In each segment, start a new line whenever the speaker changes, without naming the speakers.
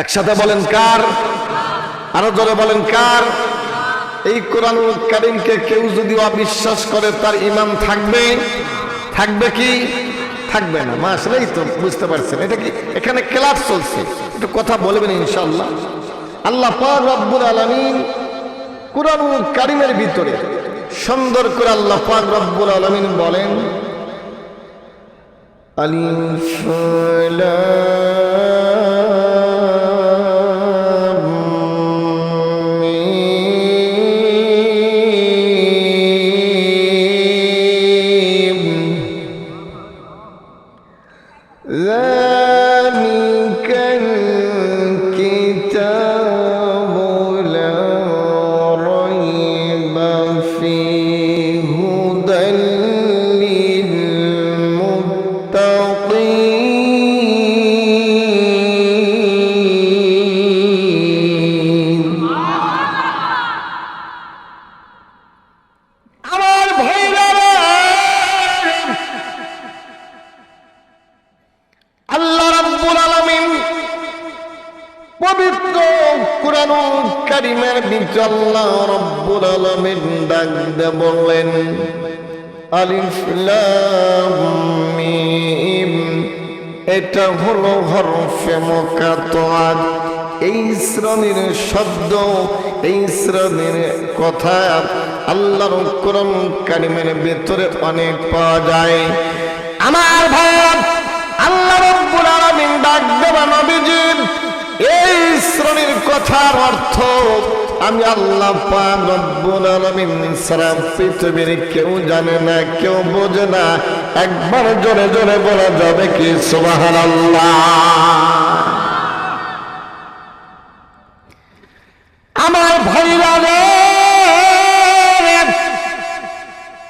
একসাথে বলেন কার? আরো জোরে বলেন কার? এই কোরআনুল কারীমকে কেউ যদি অবিশ্বাস করে তার ঈমান থাকবে? থাকবে কি থাকবে না? মাশাআল্লাহ, তো বুঝতে পারছেন এটা কি এখানে ক্লাস চলছে, একটু কথা বলবেন ইনশাআল্লাহ। আল্লাহ পাক রব্বুল আলামিন কোরআনুল কারীমের ভিতরে সুন্দর করে আল্লাহ পাক রব্বুল আলামিন বলেন আলিফ লাম মিম যালিকাল কিতাবু লা রাইবা ফীহি হুদাল লিল মুত্তাকিন। আমার ভাইরা, আল্লাহ রাব্বুল আলামিন পবিত্র কোরআনুল কারীমের ভিতরে আল্লাহ রাব্বুল আলামিন ডাক দিয়ে বললেন আলিফ লাম মিম, এটা হলো হরফে মুকাত্তাআত। এই শ্রেণীর শব্দ, এই শ্রেণীর কথা আল্লাহর কোরআন কারীমের ভিতরে অনেক পাওয়া যায়। আমার ভাই, আল্লাহ রাব্বুল আলামিন ডাক দেবা নবীজি, এই শ্রেণীর কথার অর্থ আমি আল্লাহ পাক রব্বুল আলামিন ছাড়া পৃথিবীর কেউ জানে না, কেউ বোঝে না। একবার জোরে জোরে বলা যাবে কি সুবহানাল্লাহ? আমার ভাইরা রে,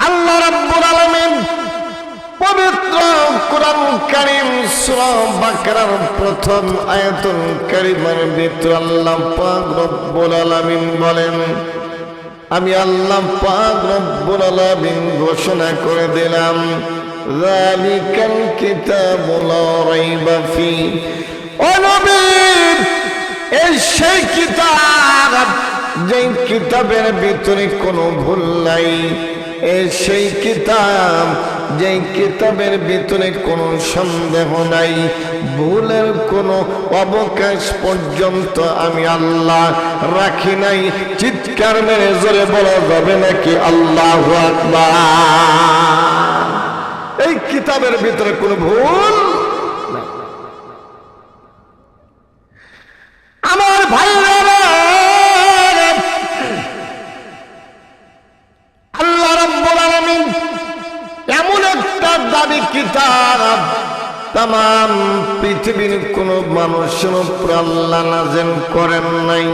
আল্লাহ রাব্বুল আলামিন পবিত্র কোরআন কারীম সূরা বাকারার প্রথম আয়াতুল কারীমার ভিতরে আল্লাহ পাক রব্বুল আলামিন বলেন, আমি আল্লাহ পাক রব্বুল আলামিন ঘোষণা করে দিলাম যালিকাল কিতাবু লা রাইবা ফীহি। ও নবী, এই সেই কিতাব, যেই কিতাবের ভিতরে কোনো ভুল নাই। এই সেই কিতাব, যেই কিতাবের ভিতরে কোনো সন্দেহ নাই, ভুলের কোনো অবকাশ পর্যন্ত আমি আল্লাহ রাখি নাই। চিৎকার মেরে জোরে বলা যাবে নাকি আল্লাহু আকবার? এই কিতাবের ভিতরে কোনো ভুল নাই। আমার ভাইরা, আল্লাহ রাব্বুল আলামিন এমন একটা দামি কিতাব, তাম পৃথিবীর কোন মানুষের উপর আল্লাহ নাযিল করেন নাই।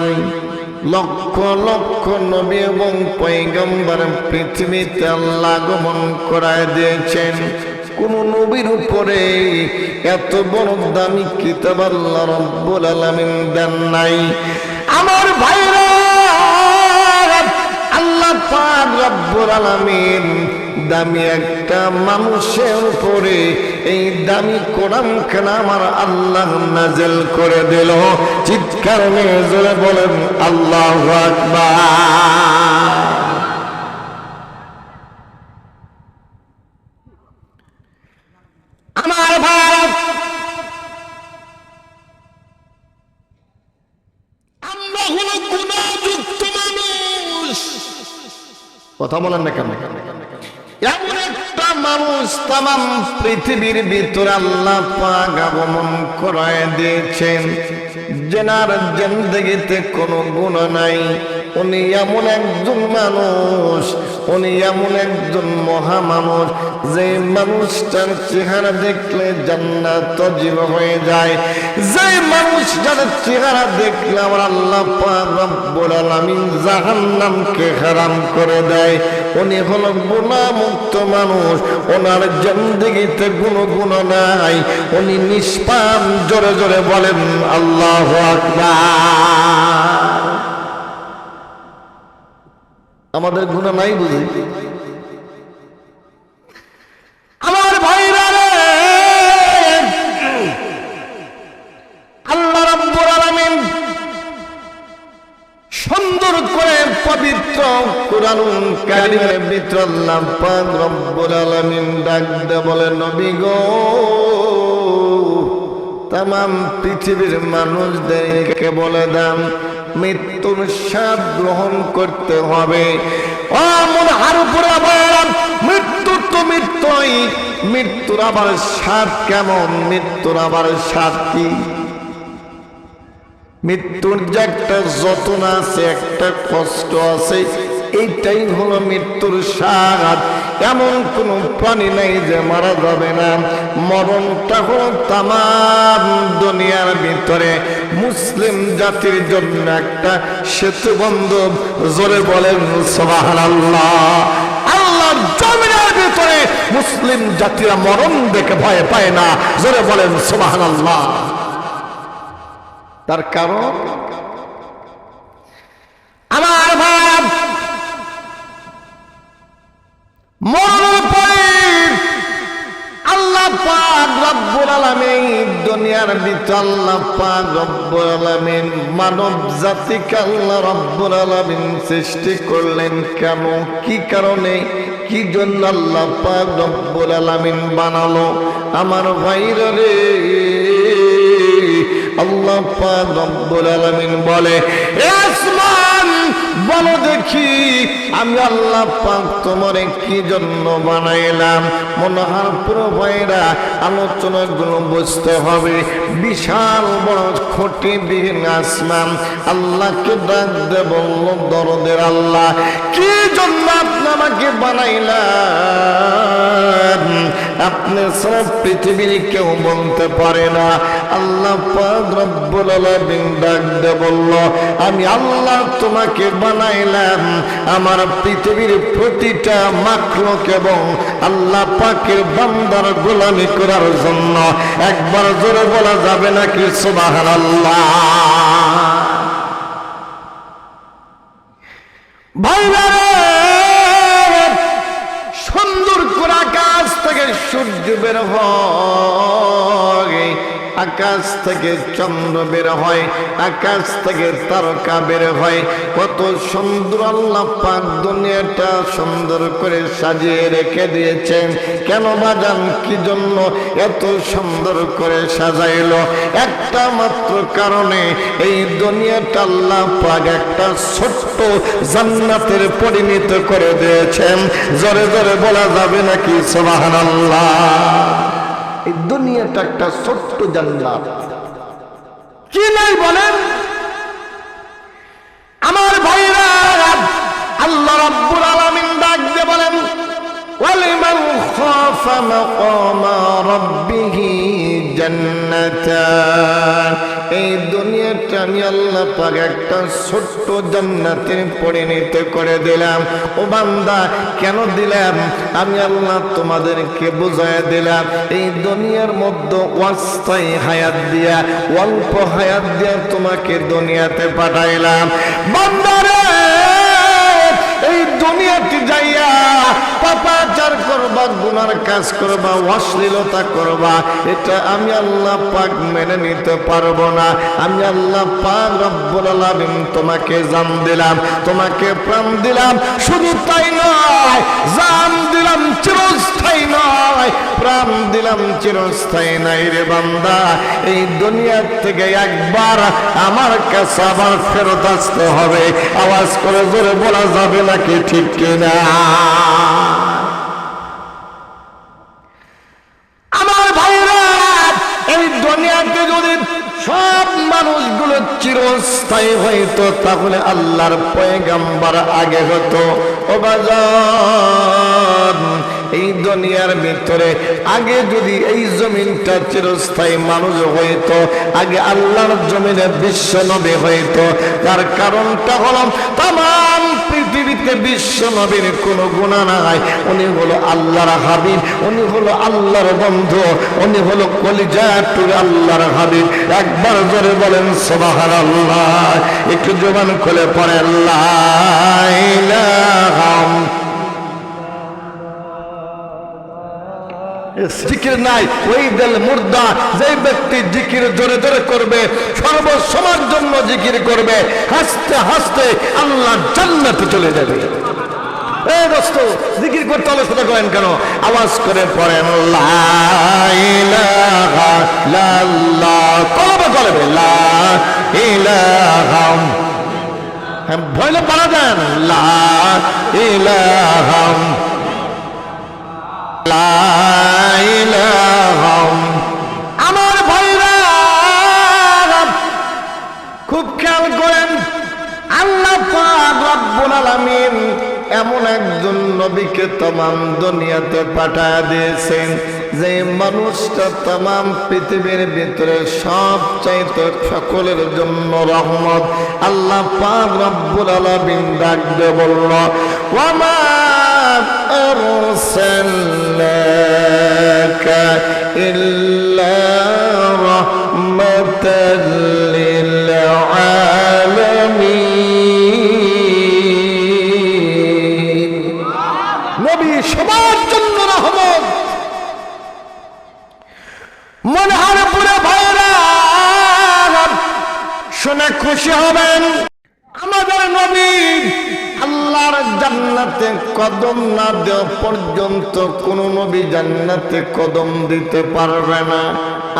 লক্ষ লক্ষ নবী এবং পয়গম্বর পৃথিবীতে আল্লাহ আগমন করায় দিয়েছেন, কোন নবীর উপরে এত বড় দামি কিতাব আল্লাহ রাব্বুল আলামিন দেন নাই। আমার ভাইরা, আল্লাহ পাক রব্বুল আলামিন দামি একটা মানুষের উপরে এই দামি কোরআনখানা আমার আল্লাহ নাযিল করে দিল। চিৎকার মেরে জোরে বলেন আল্লাহু আকবার। আমার ভাই, আমরা হলো গুনাহযুক্ত মানুষ। কথা বলেন না কেন? এমন একটা মানুষ তাম পৃথিবীর ভিতরে আল্লাহ পাক আগমন করায় দিয়েছেন, যেনার জিন্দেগিতে কোনো গুনাহ নাই। উনি এমন একজন মানুষ, উনি এমন একজন মহা মানুষ, যে মানুষটার চেহারা দেখলে জান্নাত ওয়াজিব হয়ে যায়, যে মানুষটার চেহারা দেখলে আমার আল্লাহ পাক রব্বুল আলামিন জাহান্নামকে হারাম করে দেয়। উনি হলো গুনাহমুক্ত মানুষ, ওনার জিন্দেগিতে কোনো গুনাহ নাই, উনি নিষ্পাপ। জোরে জোরে বলেন আল্লাহু আকবার। আমাদের গুনাহ নাই বুঝি? আমার ভাইরা রে, আল্লাহ রাব্বুল আলামিন পবিত্র কুরআনুল কারীমের ভিতর আল্লাহ পাক রব্বুল আলামিন ডাক দিয়ে বলে, নবী গো, तमाम পৃথিবীর মানুষদেরকে বলে দেন মৃত্যুর স্বাদ গ্রহণ করতে হবে। ও মনহার উপরে আবার মৃত্যু তো মৃত্যুই, মৃত্যুর আবার স্বাদ কেমন, মৃত্যুর আবার স্বাদ কি? মৃত্যুর যে একটা যন্ত্রণা আছে, একটা কষ্ট আছে, এইটাই হলো মৃত্যুর স্বাদ। এমন কোন প্রাণী নাই যে মারা যাবে না। মরণটা হলো তামাম দুনিয়ার ভিতরে মুসলিম জাতির জন্য একটা সেতু বন্ধন। জোরে বলেন সুবহানাল্লাহ। আল্লাহ জমিনের ভিতরে মুসলিম জাতিরা মরণ দেখে ভয় পায় না। জোরে বলেন সুবহানাল্লাহ। তার কারণ আমার ভাব মরণের পরে আল্লাহ পাক রব্বুল আলামিন দুনিয়ার ভিতর আল্লাহ পাক রব্বুল আলামিন মানব জাতিকে আল্লাহ রব্বুল আলামিন সৃষ্টি করলেন কেন, কি কারণে, কি জন্য আল্লাহ পাক রব্বুল আলামিন বানালো? আমার ভাইরা রে, আল্লাহ পাক রব্বুল আলামিন বলে, আসমান বলো দেখি আমি আল্লাহ পাক তোমারে কি জন্য বানাইলাম? মনোহার পুরো ভাইরা আলোচনাগুলো বুঝতে হবে। বিশাল বড় খুঁটিবিহীন আসমান আল্লাহকে ডাক দে বলল, দরদের আল্লাহ কি জন্য আপনি আমাকে বানাইলেন? আপনি সব পৃথিবীর কেউ বলতে পারে না। আল্লাহ পাক রব্বুল আলামিন ডাক দে বলল, আমি আল্লাহ তোমাকে বানাইলাম আমার পৃথিবীর প্রতিটা মাখলুক এবং আল্লাহ পাকের বান্দার গোলামি করার জন্য। একবার জোরে বলা যাবে নাকি সুবহানাল্লাহ? ভাইরা, সুন্দর করে আকাশ থেকে সূর্য বের হয়, আকাশ থেকে চন্দ্র বের হয়, আকাশ থেকে তারকা বের হয়। কত সুন্দর আল্লাহ পাক দুনিয়াটা সুন্দর করে সাজিয়ে রেখে দিয়েছেন। কেন বাজান, কি জন্য এত সুন্দর করে সাজাইলো? একটা মাত্র কারণে, এই দুনিয়াটা আল্লাহ পাক একটা ছোট্ট জান্নাতের পরিণত করে দিয়েছেন। জোরে জোরে বলা যাবে নাকি সুবহানাল্লাহ? এই দুনিয়াটা একটা ছোট্ট জান্নাত, কি নাই বলেন? আমার ভাইরা, আল্লাহ রাব্বুল আলামিন ডাক দিয়ে বলেন, ওয়ালিমান খাফা মাকামা রাব্বিহি জান্নাতান। এই দুনিয়াটা আমি আল্লাহ পাক একটা ছোট্ট জান্নাতের পরিণত করে দিলাম। ও বান্দা, কেন দিলাম? আমি আল্লাহ তোমাদেরকে বুঝায় দিলাম। এই দুনিয়ার মধ্যে অস্থায়ী হায়াত দিয়া, অল্প হায়াত দিয়া তোমাকে দুনিয়াতে পাঠাইলাম। বান্দারে, এই দুনিয়াতে যাইয়া পাপাচার করবা, গুনার কাজ করবা, অশ্লীলতা করবা, এটা আমি আল্লাহ পাক মেনে নিতে পারবো না। আমি আল্লাহ পাক রব্বুল আলামিন তোমাকে জান দিলাম, তোমাকে প্রাণ দিলাম। শুধু তাই নয়, জান দিলাম চিরস্থায়ী নয়, প্রাণ দিলাম চিরস্থায়ী নাই রে বান্দা। এই দুনিয়ার থেকে একবার আমার কাছে আবার ফেরত আসতে হবে। আওয়াজ করে জোরে বলা যাবে নাকি ঠিক কিনা? আমার ভাইরা, এই দুনিয়াতে যদি সব মানুষগুলো চিরস্থায়ী হইতো, তাহলে আল্লাহর পয়গাম্বার আগে হতো। ও বাজান, এই দুনিয়ার ভিতরে আগে যদি এই জমিনটা চিরস্থায়ী মানুষ হইতো, আগে আল্লাহর জমিনে বিশ্ব নবী হইতো। তার কারণটা হলো, তামাম পৃথিবীতে বিশ্ব নবীর কোনো গুনাহ নাই। উনি হলো আল্লাহর হাবিব, উনি হলো আল্লাহর বন্ধু, উনি হলো কলিজাতুল আল্লাহর হাবিব। একবার জোরে বলেন সুবহানাল্লাহ। একটু জবান খুলে পড়েন লা ইলাহা জিকির নাই ওই দিল মুর্দা। যে ব্যক্তি জিকির জোরে জোরে করবে, সর্বসময়ের জন্য জিকির করবে, হাসতে হাসতে আল্লাহ জান্নাতে চলে যাবে। এই দোস্ত, জিকির করতে হলে সেটা করেন কেন? আওয়াজ করে পড়েন লা ইলাহা ইল্লাল্লাহ, কলবে কলবে লা ইলাহা, হ্যাঁ ভয়লে পারা দেন লা ইলাহা লা ইলাহা। আমার ভাইরা খুব খেয়াল করেন, আল্লাহ পাক রব্বুল আলামিন এমন একজন নবীকে तमाम দুনিয়াতে পাঠিয়ে দিয়েছেন যে মানুষটা तमाम পৃথিবীর ভিতরে সবচাইতে সকলের জন্য রহমত। আল্লাহ পাক রব্বুল আলামিন ডাক দিয়ে বলল, ওয়া মা আরসালনাকা ইল্লা রাহমাতাল লিল আলামিন। নবী সবার জন্য রহমত। মনহারপুরে ভাইরা শুনে খুশি হবেন, আমাদের নবী আল্লাহর জান্নাতে কদম না দেওয়া পর্যন্ত কোন নবী জান্নাতে কদম দিতে পারবে না।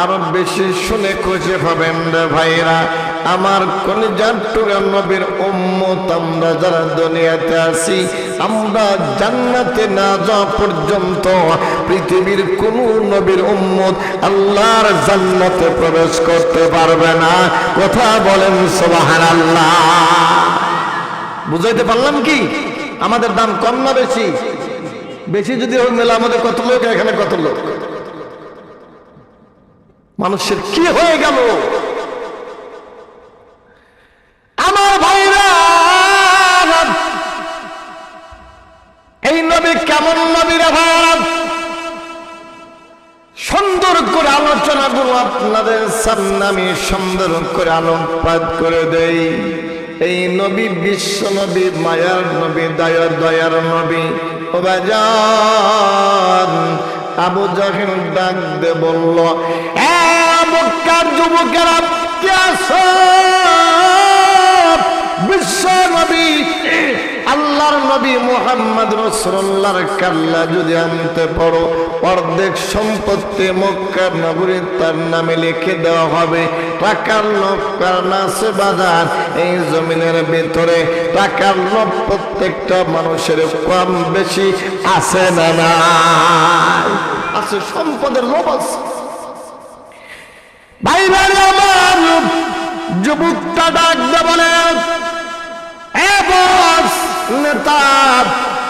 আরো বেশি শুনে খুশি হবেন রে ভাইরা, আমার কলিজার টুকরা নবীর উম্মত আমরা যারা দুনিয়াতে আছি, আমরা জান্নাতে না যাওয়া পর্যন্ত পৃথিবীর কোন নবীর উম্মত আল্লাহর জান্নাতে প্রবেশ করতে পারবে না। কথা বলেন সুবহানাল্লাহ। বুঝাইতে পারলাম কি? আমাদের দাম কম না বেশি? বেশি যদি ওই মেলা আমাদের কত লোক, এখানে কত লোক, মানুষের কি হয়ে গেল? আমার ভাইরা, এই নবী কেমন নবী রে ভাইরা? সুন্দর করে আলোচনাগুলো আপনাদের সামনে আমি সুন্দর করে আলোকপাত করে দেই। এই নবী বিশ্ব নবী, মায়ার নবী, দয়ার নবী। ও বাজান, আবু জাহেল ডাক দে বলল, এ মক্কার যুবকেরা কে আছো? বিশ্ব নবী আল্লাহর নবী মুহাম্মদ রাসূলুল্লাহর কাল্লা যদি আনতে পারো, অর্ধেক সম্পত্তি মক্কার নগরীর তার নামে লিখে দেওয়া হবে। টাকার লোভ কারণ আছে বাজার এই জমিনের ভিতরে, টাকার লোভ প্রত্যেকটা মানুষের কম বেশি আছে না নাই? আছে, সম্পদের লোভ আছে। ভাইরা আমার, যুবকটা ডাক দে বলে, এ বস নেতা,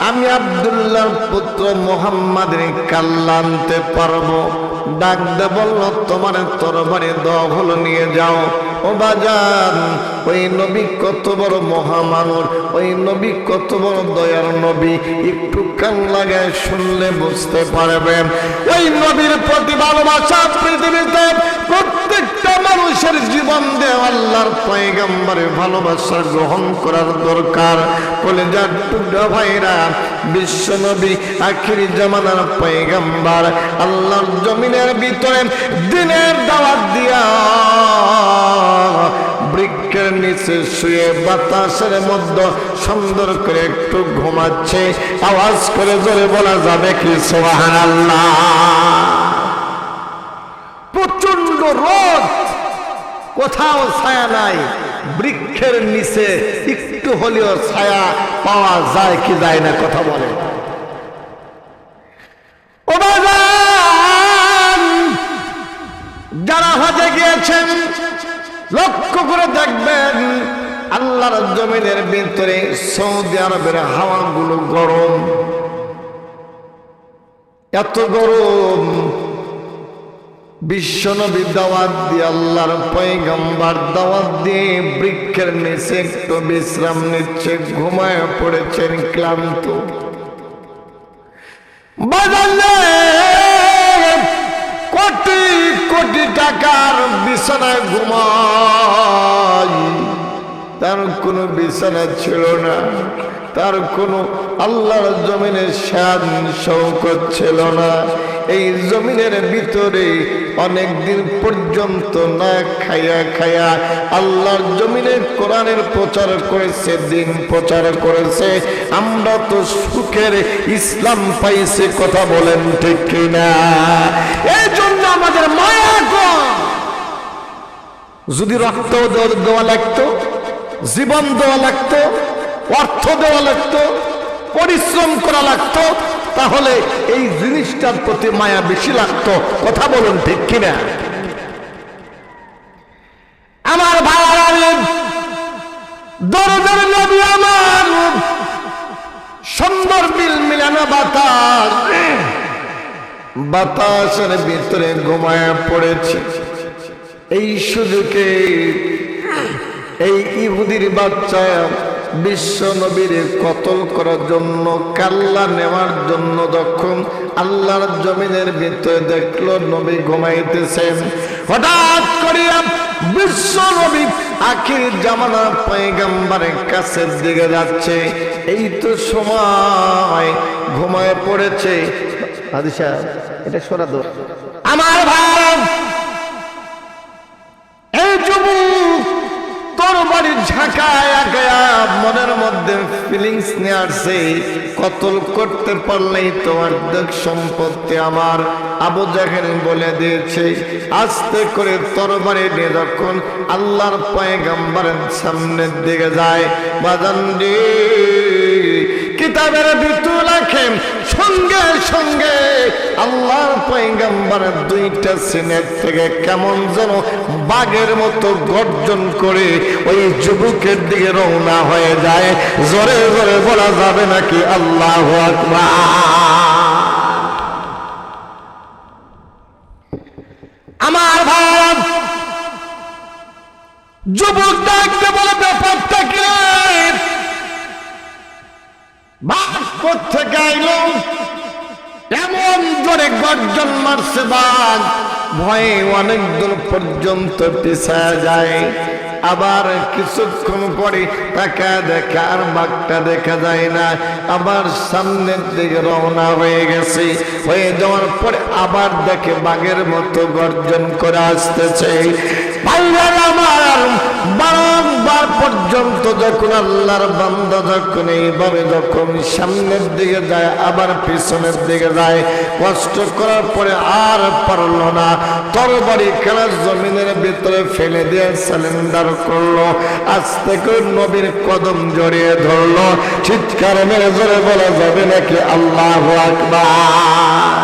আমি আব্দুল্লাহর পুত্র মুহাম্মাদের কাল্লা আনতে পারবো। ডাক দে বলল, তোমার তরবারি দখল নিয়ে যাও। ও বাজান, ওই নবী কত বড় মহামানব, ওই নবী কত বড় দয়ার নবী, একটু কান লাগায় শুনলে বুঝতে পারবেন। ওই নবীর প্রতি ভালোবাসা পৃথিবীতে প্রত্যেকটা মানুষের জীবন দিয়ে আল্লাহর পয়গম্বরের ভালোবাসা গ্রহণ করার দরকার। কলিজার টুকরা ভাইরা, বিশ্ব নবী আখিরি জামানার পয়গম্বর আল্লাহর জমিনের ভিতরে দিনের দাওয়াত দিয়া বৃক্ষের নিচে শুয়ে বাতাসের মধ্যে সুন্দর করে একটু ঘুমাচ্ছে। আওয়াজ করে জোরে বলা যাবে কি সুবহানাল্লাহ? প্রচন্ড রোদ, কোথাও ছায়া নাই, বৃক্ষের নিচে একটু হলেও ছায়া পাওয়া যায় কি যায় না? কথা বলে। ও বাজান, যারা হজে গিয়েছেন লক্ষ্য করে দেখবেন, আল্লাহর জমিনের ভিতরে সৌদি আরবের হাওয়াগুলো গরম, এত গরম। বিশ্ব নবী দাওয়াত দিয়ে, আল্লাহর পয়গম্বর দাওয়াত দিয়ে বৃক্ষের নিচে একটু বিশ্রাম নিচ্ছে, ঘুমায় পড়েছেন ক্লান্ত। বাজারে কোটি কোটি টাকার বিছানায় ঘুমায়, তার কোনো বিছানা ছিল না, তার কোনো আল্লাহর জমিনের শান শৌকত ছিল না। এই জমিনের ভিতরে অনেক দিন পর্যন্ত না খায়া খায়া আল্লাহর জমিনে কোরআনের প্রচার করেছে, দিন প্রচার করেছে। আমরা তো সুখের ইসলাম পাইছি, কথা বলেন ঠিক কিনা? এই জন্য আমাদের মায়া কম। যদি রক্ত দেওয়া লাগতো, জীবন দেওয়া লাগতো, অর্থ দেওয়া লাগতো, পরিশ্রম করা লাগতো, তাহলে এই জিনিসটার প্রতি মায়া বেশি লাগতো, কথা বলুন ঠিক কিনা? আমার ভাইরা, দরদের নবী আমার সুন্দর বিল মিলানো বাতাস, বাতাসের ভিতরে ঘুমায়া পড়েছে। এই সুযোগে এই ইহুদির বাচ্চা বিশ্ব নবীর কতল করার জন্য, কাল্লা নেওয়ার জন্য যখন আল্লাহর জমিনের ভিতরে দেখলো নবী ঘুমাইতেছেন, হঠাৎ করিয়া বিশ্ব নবী আখির জামানা পয়গম্বরের কাছের দিকে যাচ্ছে। এই তো সময় ঘুমায় পড়েছে। আদিশা এটা সরা দাও। আমার ভাই, এই যুবক তরবারি ঝাঁকায় গায়া মনের মধ্যে ফিলিংস নিয়ে আসছে, কতল করতে পারলেই তোমার দেখ সম্পত্তি আমার। আবু জাহেল বলে দিয়েছে। আস্তে করে তরবারি নিয়ে যখন আল্লাহর পয়গম্বরের সামনের দিকে যায়, বাজান রে, কিতাবের ভিতর লেখেন সঙ্গে সঙ্গে আল্লাহর পয়গম্বরের দুইটা সিনের থেকে কেমন যেন বাঘের মতো গর্জন করে ওই যুবকের দিকে রওনা হয়ে যায়। জোরে জোরে বলা যাবে নাকি আল্লাহু আকবার? আমার ভাই, যুবক ডাকতে বলে ব্যাপারটা কি? বাঘ কোত্থেকে আইলো? এমন জোরে গর্জন মারছে বাঘ, ভয়ে অনেক দূর পর্যন্ত পিছায় যায়। আবার কিছুক্ষণ পরে তাকা দেখা আর বাঘটা দেখা যায় না, আবার সামনের দিকে রওনা হয়ে গেছে। হয়ে যাওয়ার পরে আবার দেখে বাঘের মতো গর্জন করে আসতেছে। আমার বারংবার পর্যন্ত যখন আল্লাহর বান্দা যখন এইভাবে যখন সামনের দিকে যায় আবার পিছনের দিকে যায়, কষ্ট করার পরে আর পারল না, তরবারি খেলার জমিনের ভিতরে ফেলে দিয়ে সিলিন্ডার করলো। আস্তে করে নবীর কদম জড়িয়ে ধরলো। চিৎকার মেরে জোরে বলা যাবে নাকি আল্লাহু আকবার?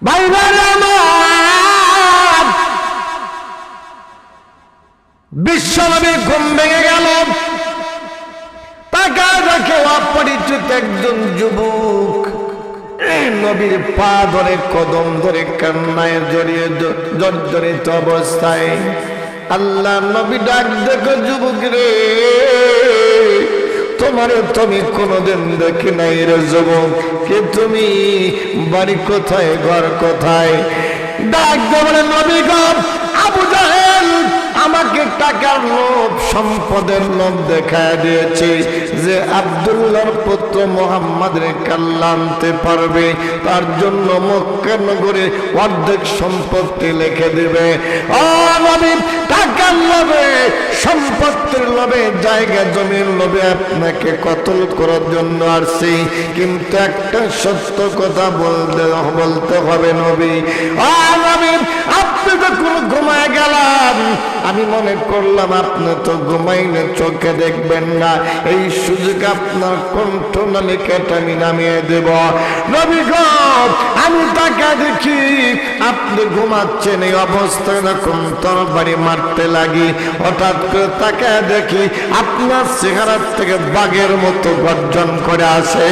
ভাইরা আমার, বিশ্বনবী ঘুম ভেঙে গেল। তাকা দেখে অপরিচিত একজন যুবক নবীর পা ধরে কদম ধরে কান্নায় জড়িয়ে জর্জরিত অবস্থায়। আল্লাহ নবী ডাক দেখো, যুবক রে, তোমারে তুমি কোনদিন দেখি নাই রে যুবক, কে তুমি? বাড়ি কোথায়, ঘর কোথায়? ডাক দেবলে নবী গো, আবু জাহেল আমাকে টাকার লোভ, সম্পদের লোভ দেখা দিয়েছে যে আব্দুল্লাহর পুত্র মুহাম্মাদের কাল্লা আনতে পারবে, তার জন্য মক্কা নগরে অর্ধেক সম্পত্তি লিখে দিবে। ও নবী, টাকার লোভে, সম্পত্তির লোভে, জায়গা জমির লোভে আপনাকে কতল করার জন্য আসছি, কিন্তু একটা সত্য কথা বলতে হবে নবী। ও নবী, আপনি যখন ঘুমায় গেলাম আমি মনে করলাম আপনি তো ঘুমাইলে চোখে দেখবেন না, এই সুযোগ আপনার কণ্ঠনালিকাটা আমি নামিয়ে দেব। নবী গো, আমি তাকে দেখি আপনি ঘুমাচ্ছেন, এই অবস্থায় যখন তরবারি মারতে লাগি, হঠাৎ করে তাকে দেখি আপনার চেহারার থেকে বাঘের মতো গর্জন করে আসে।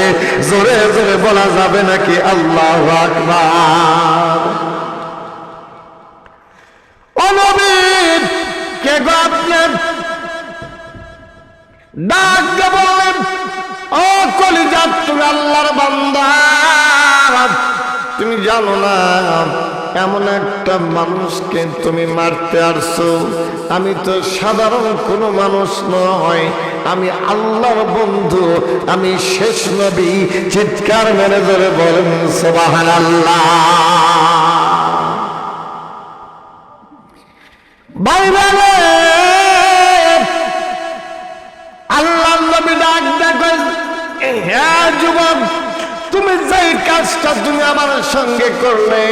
জোরে জোরে বলা যাবে নাকি আল্লাহু আকবার? ও নবী, কে গো আপনি? ডাক দিয়ে বললেন, ও কলিজার তুমি আল্লাহর বান্দা, তুমি জানো না এমন একটা মানুষকে তুমি মারতে আসছো। আমি তো সাধারণ কোনো মানুষ নয়, আমি আল্লাহর বন্ধু, আমি শেষ নবী। চিৎকার মেরে ধরে বলেন সুবহানাল্লাহ। বাইরে আল্লাহর নবী ডাক দেখো, হ্যাঁ যুবক, তুমি যেই কাজটা তুমি আমার সঙ্গে করলে,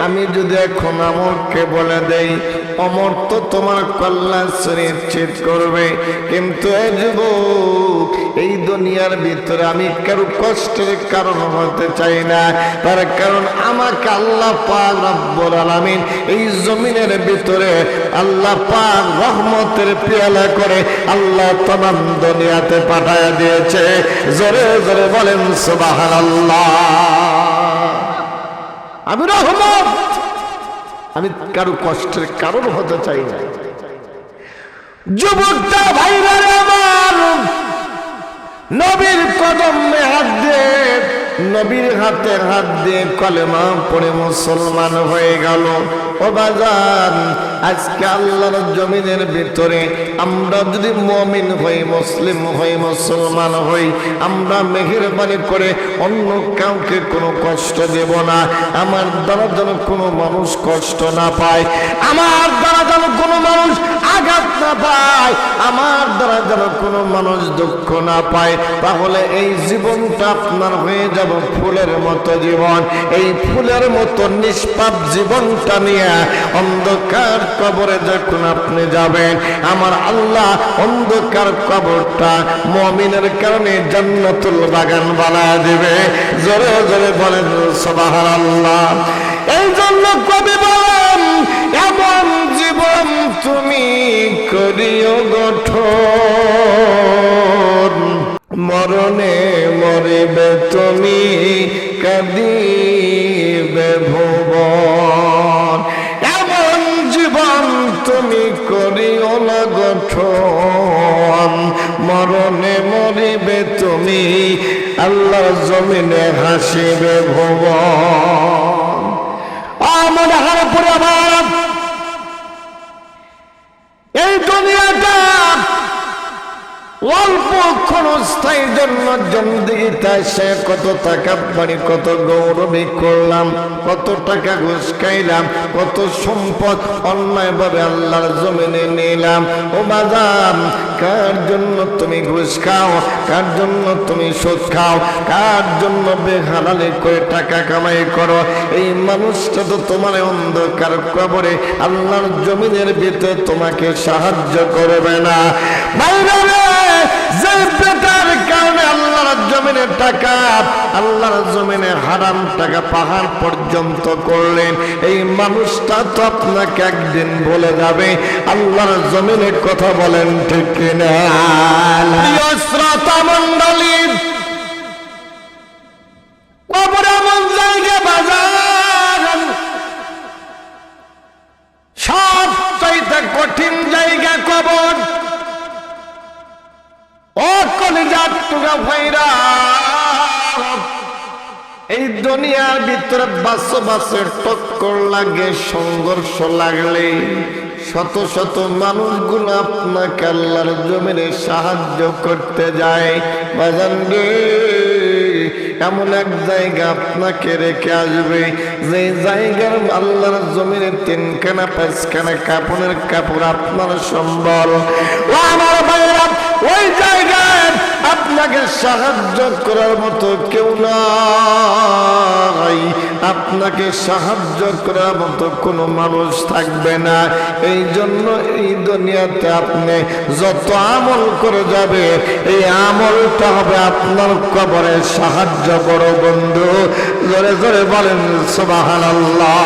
আমি যদি এখন আমরকে বলে দেই, অমর তো তোমার কল্যাণ সুনিশ্চিত করবে। কিন্তু এই যুবক, এই দুনিয়ার ভিতরে আমি কারো কষ্টের কারণ হতে চাই না। তার কারণ আমাকে আল্লাহ পাক রব্বুল আলামিন এই জমিনের ভিতরে আল্লাহ পাক রহমতের পেয়ালা করে আল্লাহ তমাম দুনিয়াতে পাঠায় দিয়েছে। জোরে জোরে বলেন সুবহানাল্লাহ। আমি রহমত, আমি কারো কষ্টের কারণ হতে চাই না। যুবকটা ভাইরা আমার নবীর কদমে হাত দিয়ে, নবীর হাতে হাত দিয়ে কলেমা পড়ে মুসলমান হয়ে গেল। ও বাজান, আজকে আল্লাহর জমিনের ভিতরে আমরা যদি মুমিন হই, মুসলিম হই, মুসলমান হই, আমরা মেহেরবানি করে অন্য কাউকে কোনো কষ্ট দেব না। আমার দ্বারা যেন কোনো মানুষ কষ্ট না পায়, আমার দ্বারা যেন কোনো মানুষ আঘাত না পায়, আমার দ্বারা যেন কোনো মানুষ দুঃখ না পায়। তাহলে এই জীবনটা আপনার হয়ে যাব ফুলের মতো জীবন। এই ফুলের মতো নিষ্পাপ জীবনটা নিয়ে অন্ধকার কবরে যখন আপনি যাবেন, আমার আল্লাহ অন্ধকার কবরটা মুমিনের কারণে জান্নাতুল বাগান বানায় দেবে। জোরে জোরে বলেন সুবহানাল্লাহ। এই জন্য কবি বলেন, এমন জীবন তুমি করিও গঠন, মরণে মরিবে তুমি কাঁদিবে ভুবন। এমন জীবন তুমি করিও না গঠন, মরণে মরিবে তুমি আল্লাহর জমিনে হাসিবে ভুবন। আমার হারাপুরে আমার এই দুনিয়াটা অল্প ক্ষণস্থায়ী জন্য জিন্দেগিতে সে কত টাকা বাড়ি, কত গৌরবী করলাম, কত টাকা ঘুষ খাইলাম, কত সম্পদ অন্যায়ভাবে আল্লাহর জমিনে নিলাম। ও বাজান, কার জন্য তুমি ঘুষ খাও, কার জন্য তুমি সুদ খাও, কার জন্য বেহালালি করে টাকা কামাই করো? এই মানুষটা তো তোমার অন্ধকার কবরে আল্লাহর জমিনের ভিতরে তোমাকে সাহায্য করবে না। বাইরে যে বেটার কারণে আল্লাহর জমিনে টাকা, আল্লাহর জমিনে হারাম টাকা পাহাড় পর্যন্ত করলেন, এই মানুষটা তো আপনাকে একদিন বলে যাবে আল্লাহর জমিনে। কথা বলেন ঠিক কিনা? শ্রোতা মণ্ডলী, কবর এমন জায়গা বাজার, সব চাইতে কঠিন জায়গা কবর। ও কলিজার টুকা ভাইরা, এই দুনিয়ার ভিতরে বাসের টক্কর লাগে, সংঘর্ষ লাগলে শত শত মানুষগুলো আপনাকে আল্লাহর জমিনে সাহায্য করতে যায়। বাজান রে, এমন এক জায়গা আপনাকে রেখে আসবে, যে জায়গার আল্লাহর জমিনে 3খানা 5খানা কাপড়ের কাপড় আপনার সম্বল। ও আমার ভাইরা, ওই জায়গায় আপনাকে সাহায্য করার মতো কেউ নাই, আপনাকে সাহায্য করার মতো কোনো মানুষ থাকবে না। এই জন্য এই দুনিয়াতে আপনি যত আমল করে যাবে, এই আমলটা হবে আপনার কবরে সাহায্য। বড় বন্ধু, জোরে জোরে বলেন সুবহানাল্লাহ।